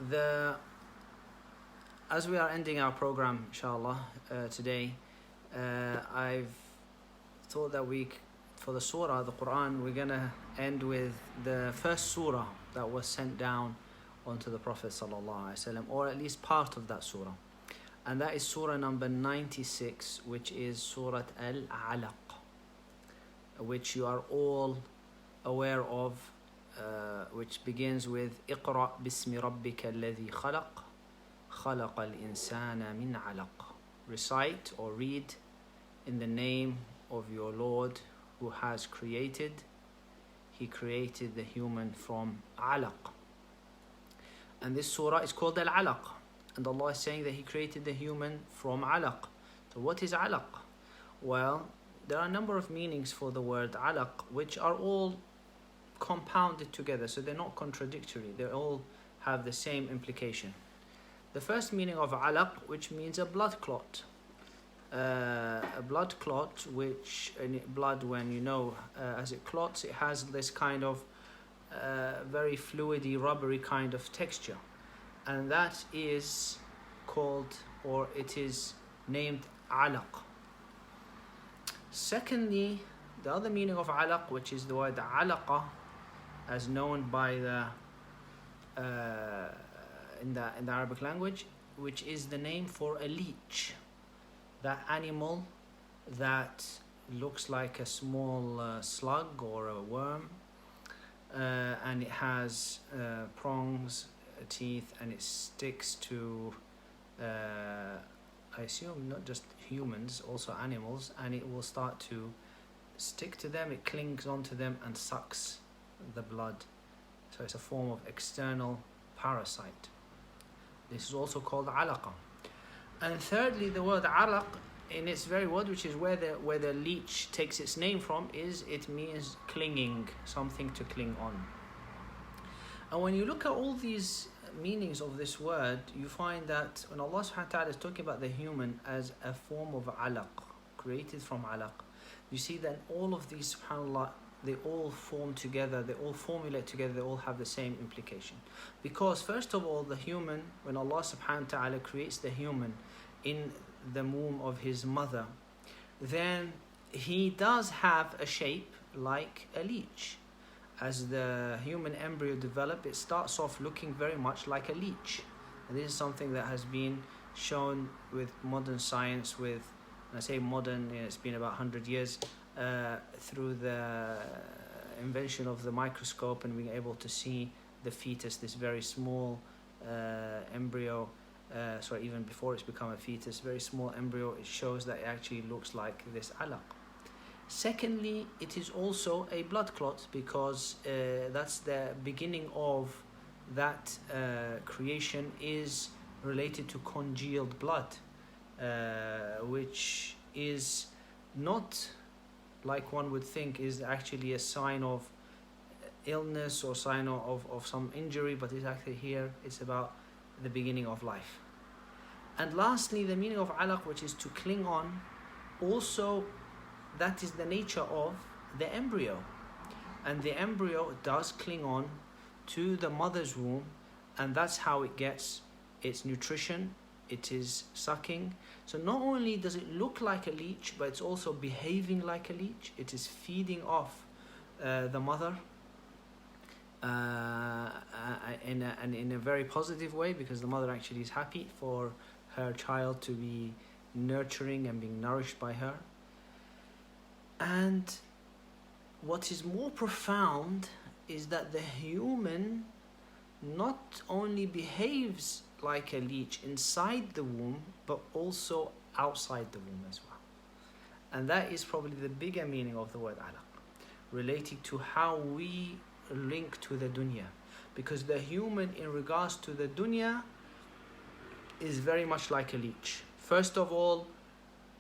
the as we are ending our program, inshallah, today, I've thought that for the surah, the Quran, we're gonna end with the first surah that was sent down onto the Prophet sallallahu alaihi wasallam, or at least part of that surah, and that is surah number 96, which is Surah Al-Alaq, which you are all aware of, which begins with اقرأ باسم ربك الذي خلق خلق الإنسان من علق. Recite or read in the name of your Lord who has created. He created the human from alaq. And this surah is called Al-Alaq. And Allah is saying that He created the human from alaq. So what is alaq? Well, there are a number of meanings for the word alaq, which are all compounded together, so they're not contradictory. They all have the same implication. The first meaning of alaq, which means a blood clot. A blood clot, which blood, when as it clots, it has this kind of very fluidy, rubbery kind of texture, and that is called, or it is named, alaq. Secondly, the other meaning of alaq, which is the word alaqa, as known by the in the Arabic language, which is the name for a leech, that animal that looks like a small slug or a worm, and it has prongs, teeth, and it sticks to I assume not just humans, also animals, and it will start to stick to them. It clings onto them and sucks the blood. So it's a form of external parasite. This is also called alaqa. And thirdly, the word alaq, in its very word, which is where the leech takes its name from, it means clinging, something to cling on. And when you look at all these meanings of this word, you find that when Allah subhanahu wa ta'ala is talking about the human as a form of alaq, created from alaq, you see that all of these, subhanAllah, they all form together, they all formulate together, they all have the same implication. Because first of all, the human, when Allah subhanahu wa ta'ala creates the human in the womb of his mother, then he does have a shape like a leech. As the human embryo develops, it starts off looking very much like a leech. And this is something that has been shown with modern science, when I say modern, it's been about 100 years, through the invention of the microscope and being able to see the fetus, this very small embryo, even before it's become a fetus, very small embryo. It shows that it actually looks like this alaq. Secondly, it is also a blood clot, because that's the beginning of that creation is related to congealed blood, which is not, like one would think, is actually a sign of illness or sign of some injury, but it's actually here, it's about the beginning of life. And lastly, the meaning of alaq, which is to cling on, also that is the nature of the embryo. And the embryo does cling on to the mother's womb, and that's how it gets its nutrition. It is sucking. So not only does it look like a leech, but it's also behaving like a leech. It is feeding off the mother in a very positive way, because the mother actually is happy for her child to be nurturing and being nourished by her. And what is more profound is that the human not only behaves like a leech inside the womb, but also outside the womb as well. And that is probably the bigger meaning of the word alaq, relating to how we link to the dunya. Because the human, in regards to the dunya, is very much like a leech. First of all,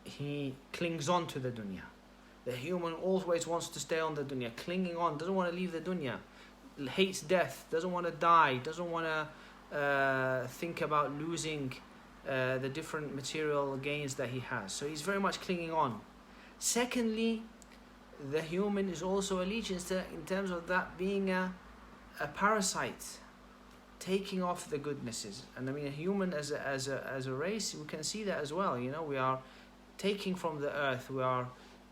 he clings on to the dunya. The human always wants to stay on the dunya, clinging on, doesn't want to leave the dunya, hates death, doesn't want to die, doesn't want to think about losing the different material gains that he has. So he's very much clinging on. Secondly, the human is also a leech in terms of that being a parasite. taking off the goodnesses. And I mean, a human as a race, we can see that as well. You know, we are taking from the earth, we are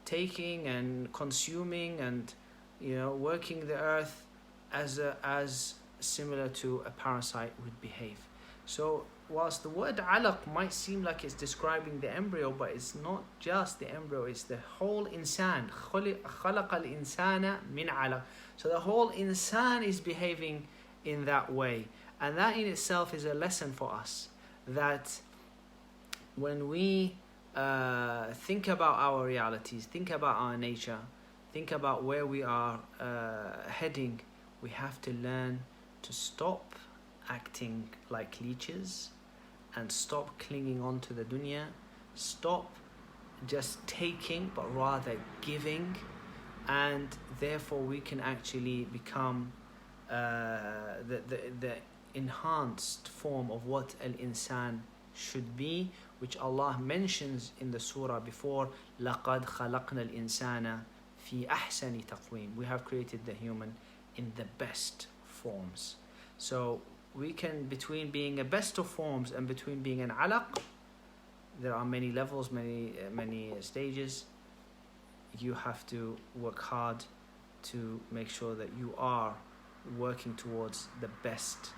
taking and consuming and, you know, working the earth as similar to a parasite would behave. So whilst the word alaq might seem like it's describing the embryo, but it's not just the embryo, it's the whole insan. خلق الإنسان من علق. So the whole insan is behaving in that way. And that in itself is a lesson for us, that when we think about our realities, think about our nature, think about where we are heading, we have to learn to stop acting like leeches and stop clinging on to the dunya, stop just taking but rather giving, and therefore we can actually become the enhanced form of what al-insan should be, which Allah mentions in the surah before, لَقَدْ خَلَقْنَا الْإِنسَانَ فِي أَحْسَنِ تَقْوِيمٍ. We have created the human in the best forms. So we can, between being a best of forms and between being an alaq, there are many levels, many stages. You have to work hard to make sure that you are working towards the best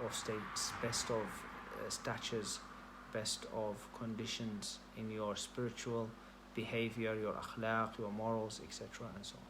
of states, best of statures, best of conditions in your spiritual behavior, your akhlaq, your morals, etc. and so on.